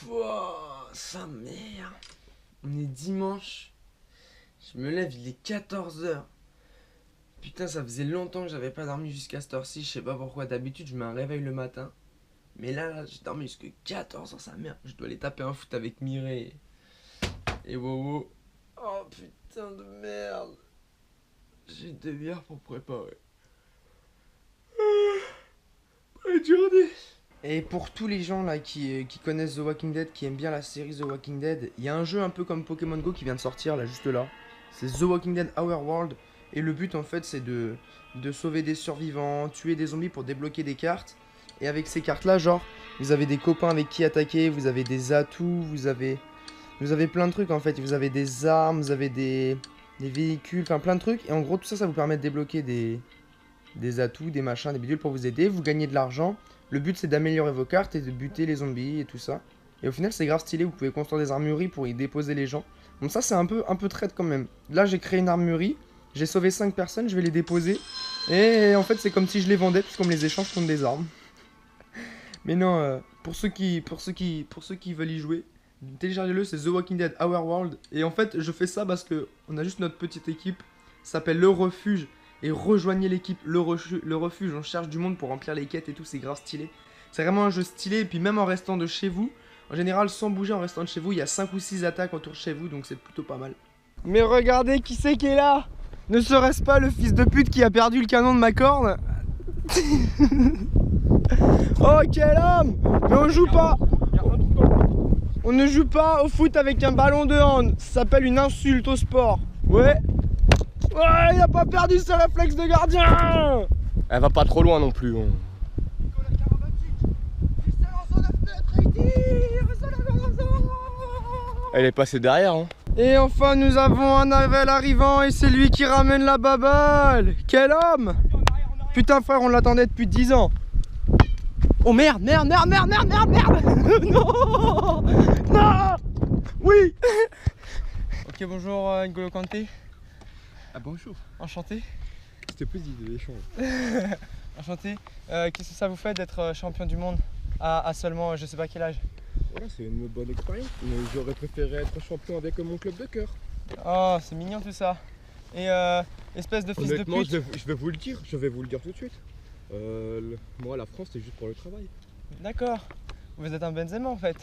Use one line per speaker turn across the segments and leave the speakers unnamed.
Pouah, sa mère. On est dimanche. Je me lève, il est 14 h. Putain, ça faisait longtemps que j'avais pas dormi jusqu'à cette heure-ci. Je sais pas pourquoi. D'habitude, je mets un réveil le matin. Mais là j'ai dormi jusqu'à 14 h, sa mère. Je dois aller taper un foot avec Mireille et Wowo. Oh putain de merde. J'ai une demi-heure pour préparer. Bonne journée. Et pour tous les gens là qui connaissent The Walking Dead, qui aiment bien la série The Walking Dead, il y a un jeu un peu comme Pokémon Go qui vient de sortir là, juste là. C'est The Walking Dead Our World. Et le but en fait c'est de sauver des survivants, tuer des zombies pour débloquer des cartes. Et avec ces cartes là, genre, vous avez des copains avec qui attaquer, vous avez des atouts, vous avez plein de trucs en fait. Vous avez des armes, vous avez des véhicules, enfin plein de trucs. Et en gros tout ça, ça vous permet de débloquer des atouts, des machins, des bidules pour vous aider. Vous gagnez de l'argent. Le but c'est d'améliorer vos cartes et de buter les zombies et tout ça. Et au final c'est grave stylé, vous pouvez construire des armureries pour y déposer les gens. Donc ça c'est un peu traite quand même. Là j'ai créé une armurerie, j'ai sauvé 5 personnes, je vais les déposer. Et en fait c'est comme si je les vendais puisqu'on me les échange contre des armes. Mais non, pour ceux qui veulent y jouer, téléchargez-le, c'est The Walking Dead Our World. Et en fait je fais ça parce que on a juste notre petite équipe, ça s'appelle Le Refuge. Et rejoignez l'équipe, le refuge, on cherche du monde pour remplir les quêtes et tout, c'est grave stylé. C'est vraiment un jeu stylé, et puis même en restant de chez vous, en général sans bouger, en restant de chez vous, il y a 5 ou 6 attaques autour de chez vous, donc c'est plutôt pas mal. Mais regardez qui c'est qui est là. Ne serait-ce pas le fils de pute qui a perdu le canon de ma corne? Oh quel homme. Mais on joue pas. On ne joue pas au foot avec un ballon de hand, ça s'appelle une insulte au sport. Ouais. Ouais, il a pas perdu ses réflexes de gardien.
Elle va pas trop loin non plus. Hein. Elle est passée derrière. Hein.
Et enfin, nous avons un Navel arrivant et c'est lui qui ramène la baballe. Quel homme. Putain frère, on l'attendait depuis 10 ans. Oh merde, merde. Non. Non. Oui. Ok, bonjour N'Golo Kanté.
Ah bonjour.
Enchanté.
C'était positif de l'échange.
Enchanté. Qu'est-ce que ça vous fait d'être champion du monde à seulement je sais pas quel âge?
Voilà, c'est une bonne expérience. Mais j'aurais préféré être champion avec mon club de cœur.
Oh, c'est mignon tout ça. Et espèce de fils
honnêtement,
de pute.
je vais vous le dire, tout de suite. Moi, la France, c'est juste pour le travail.
D'accord. Vous êtes un Benzema en fait.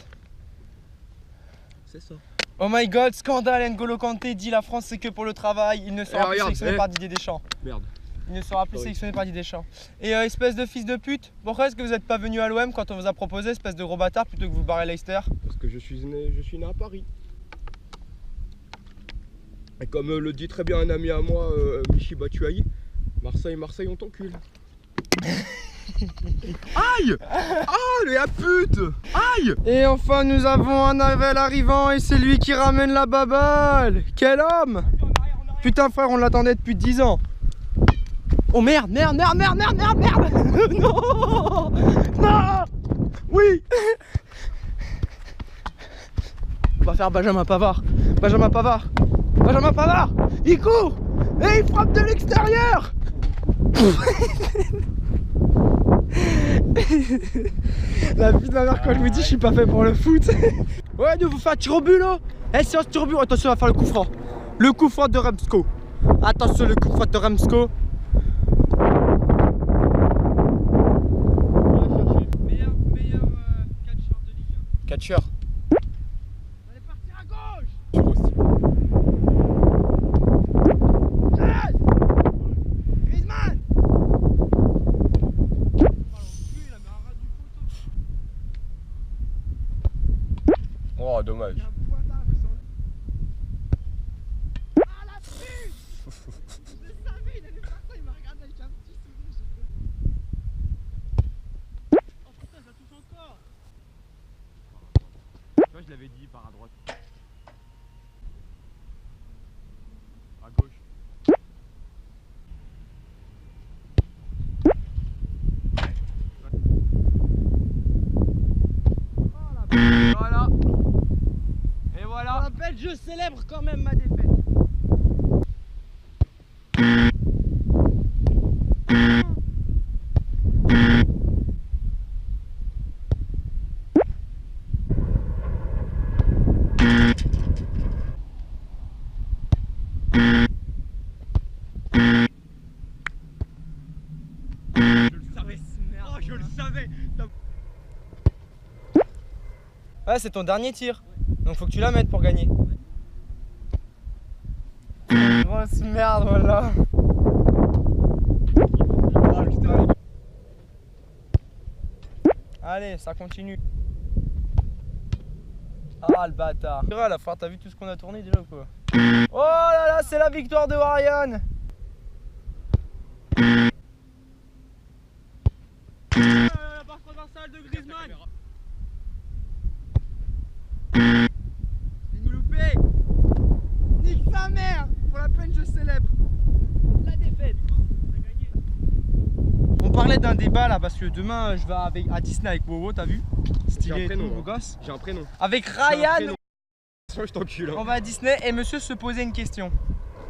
C'est ça.
Oh my god, scandale, N'Golo Kanté dit la France c'est que pour le travail, il ne sera plus sélectionné par Didier Deschamps.
Merde.
Il ne sera plus sélectionné par Didier Deschamps. Et espèce de fils de pute, pourquoi est-ce que vous n'êtes pas venu à l'OM quand on vous a proposé, espèce de gros bâtard, plutôt que vous barrez Leicester?
Parce que je suis né à Paris. Et comme le dit très bien un ami à moi, Michi Batshuayi, Marseille, on t'encule. Aïe! Ah, la pute! Aïe!
Et enfin, nous avons un Navel arrivant et c'est lui qui ramène la baballe. Quel homme! Putain frère, on l'attendait depuis 10 ans. Oh merde. Non. Non. Oui. On va faire Benjamin Pavard. Il court et il frappe de l'extérieur. La vie de ma mère quand je vous dis je suis pas fait pour le foot. Ouais, nous vous faire un tir au but là. Séance tir au but, attention on va faire le coup franc. Le coup franc de Remsko. Attention le coup franc de Remsko. Meilleur catcheur de Ligue 1. Catcheur. Vous allez partir à gauche. Griezmann.
Oh, dommage.
Ah la pute. Je le savais, il allait faire ça, il m'a regardé avec un petit sourire. Oh putain, ça touche encore.
Toi, je l'avais dit par à droite. À gauche. Voilà. Et voilà.
On rappelle, je célèbre quand même ma défaite.
Oh, je le savais.
Ouais, c'est ton dernier tir. Donc faut que tu la mettes pour gagner. Grosse merde, voilà. Oh, putain. Allez, ça continue. Ah, le bâtard. À la fin, t'as vu tout ce qu'on a tourné déjà ou quoi? Oh là là, c'est la victoire de Ryan.
La barre transversale de Griezmann.
Il nous loupé. Nique sa mère. Pour la peine, je célèbre la défaite. On parlait d'un débat là parce que demain je vais à Disney avec Wowo, t'as vu? Stylé,
prénom,
beau gosse.
J'ai un prénom.
Avec
J'ai un
Ryan,
prénom. Je t'encule. Hein.
on va à Disney et monsieur se posait une question.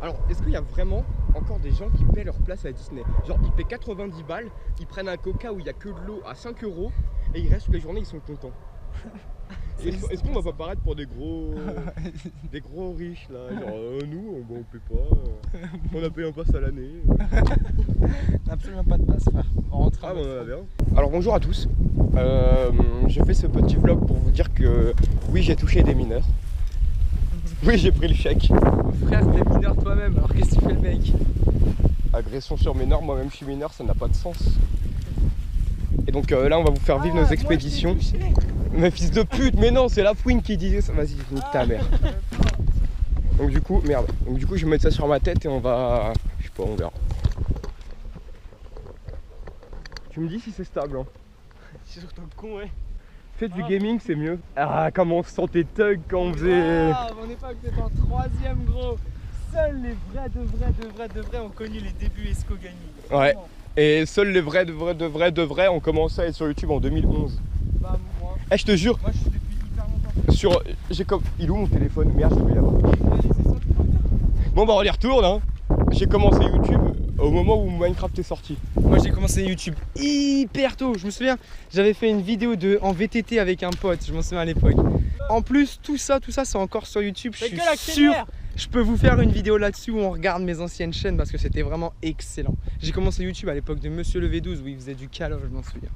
Alors, est-ce qu'il y a vraiment encore des gens qui paient leur place à Disney? Genre, ils paient 90 balles, ils prennent un coca où il n'y a que de l'eau à 5 € et ils restent toute la journée, ils sont contents. Est-ce qu'on va pas paraître pour des gros riches là? Genre, nous, on paie pas, on a payé un pass à l'année.
Absolument pas de passe, frère. On rentre.
Ah, bon, on en a bien. Alors, bonjour à tous. Je fais ce petit vlog pour vous dire que oui, j'ai touché des mineurs. Oui, j'ai pris le chèque.
Frère, t'es mineur toi-même, alors qu'est-ce que tu fais le mec?
Agression sur mineur, moi-même je suis mineur, ça n'a pas de sens. Et donc là, on va vous faire vivre nos expéditions. Mais fils de pute, mais non, c'est la fouine qui disait ça. Vas-y, nique ta mère. Donc du coup, merde. Donc du coup, je vais mettre ça sur ma tête et on va... Je sais pas, on verra. Tu me dis si c'est stable, hein.
C'est surtout con, ouais.
Faites du gaming, c'est mieux. Ah, comment on se sentait thug quand on faisait...
Ah, on n'est pas que t'es en 3ème, gros. Seuls les vrais de vrais ont connu les débuts Esco Gaming.
Ouais. Et seuls les vrais de vrais ont commencé à être sur YouTube en 2011.
Bah moi.
Eh, je te jure.
Moi je suis depuis hyper longtemps.
J'ai comme... Il est où mon téléphone? Merde, je vais y avoir. Bon bah on y retourne, hein. J'ai commencé YouTube au moment où Minecraft est sorti.
Moi j'ai commencé YouTube hyper tôt. Je me souviens, j'avais fait une vidéo en VTT avec un pote, je m'en souviens à l'époque. En plus tout ça c'est encore sur YouTube. Je suis sûr, je peux vous faire une vidéo là-dessus où on regarde mes anciennes chaînes parce que c'était vraiment excellent. J'ai commencé YouTube à l'époque de Monsieur le V12 où il faisait du call off, je m'en souviens.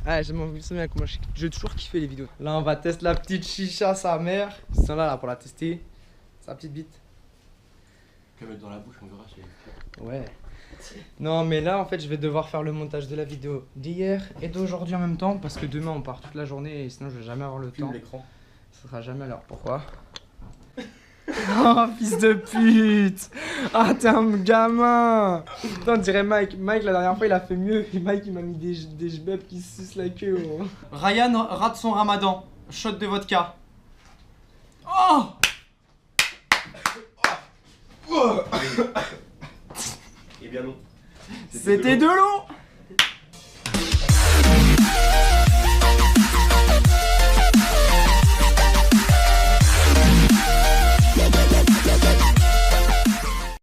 Ah, je m'en souviens comment j'ai toujours kiffé les vidéos. Là on va tester la petite chicha sa mère. Ils sont là pour la tester. Sa petite bite.
Je vais mettre dans la bouche, on verra si elle est...
Ouais. Non mais là en fait je vais devoir faire le montage de la vidéo d'hier et d'aujourd'hui en même temps parce que demain on part toute la journée et sinon je vais jamais avoir le temps.
l'écran.
Ça sera jamais l'heure. Pourquoi? Oh fils de pute! Ah t'es un gamin! Putain on dirait Mike. Mike la dernière fois il a fait mieux et Mike il m'a mis des jbebs qui se sucent la queue. Oh. Ryan rate son ramadan. Shot de vodka. Oh!
Eh bien non.
C'était de l'eau!